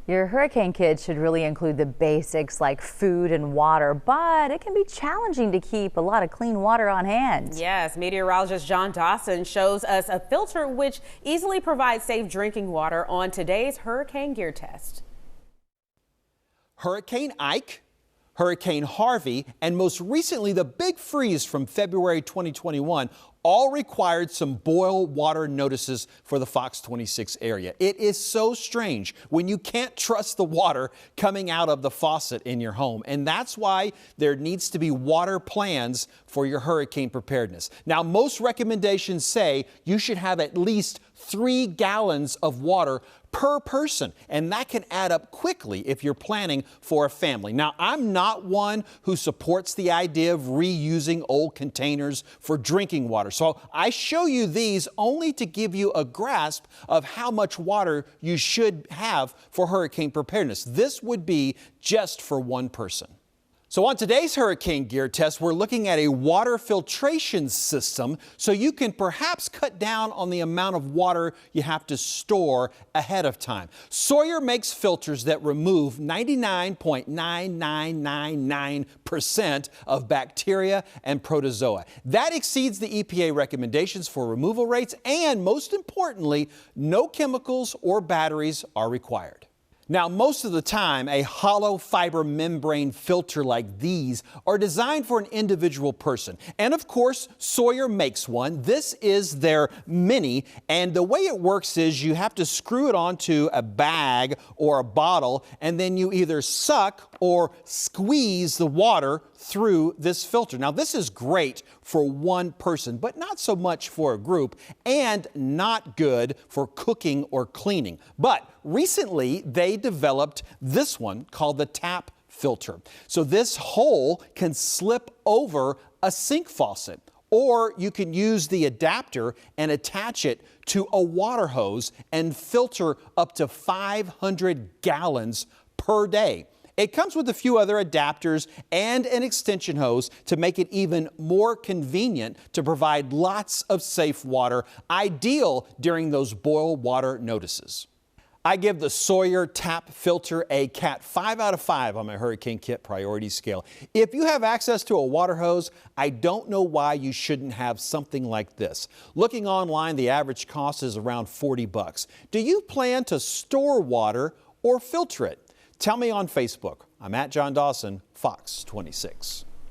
Your hurricane kit should really include the basics like food and water, but it can be challenging to keep a lot of clean water on hand. Yes, meteorologist John Dawson shows us a filter which easily provides safe drinking water on today's hurricane gear test. Hurricane Ike, Hurricane Harvey, and most recently the big freeze from February 2021 all required some boil water notices for the Fox 26 area. It is so strange when you can't trust the water coming out of the faucet in your home. And that's why there needs to be water plans for your hurricane preparedness. Now, most recommendations say you should have at least 3 gallons of water per person, and that can add up quickly if you're planning for a family. Now, I'm not one who supports the idea of reusing old containers for drinking water, so I show you these only to give you a grasp of how much water you should have for hurricane preparedness. This would be just for one person. So on today's hurricane gear test, we're looking at a water filtration system so you can perhaps cut down on the amount of water you have to store ahead of time. Sawyer makes filters that remove 99.9999% of bacteria and protozoa. That exceeds the EPA recommendations for removal rates, and most importantly, no chemicals or batteries are required. Now, most of the time, a hollow fiber membrane filter like these are designed for an individual person. And of course, Sawyer makes one. This is their mini, and the way it works is you have to screw it onto a bag or a bottle, and then you either suck or squeeze the water through this filter. Now, this is great for one person, but not so much for a group, and not good for cooking or cleaning. But recently, they developed this one called the tap filter. So this hole can slip over a sink faucet, or you can use the adapter and attach it to a water hose and filter up to 500 gallons per day. It comes with a few other adapters and an extension hose to make it even more convenient to provide lots of safe water, ideal during those boil water notices. I give the Sawyer tap filter a Cat 5 out of 5 on my hurricane kit priority scale. If you have access to a water hose, I don't know why you shouldn't have something like this. Looking online, the average cost is around $40. Do you plan to store water or filter it? Tell me on Facebook. I'm at John Dawson, Fox 26.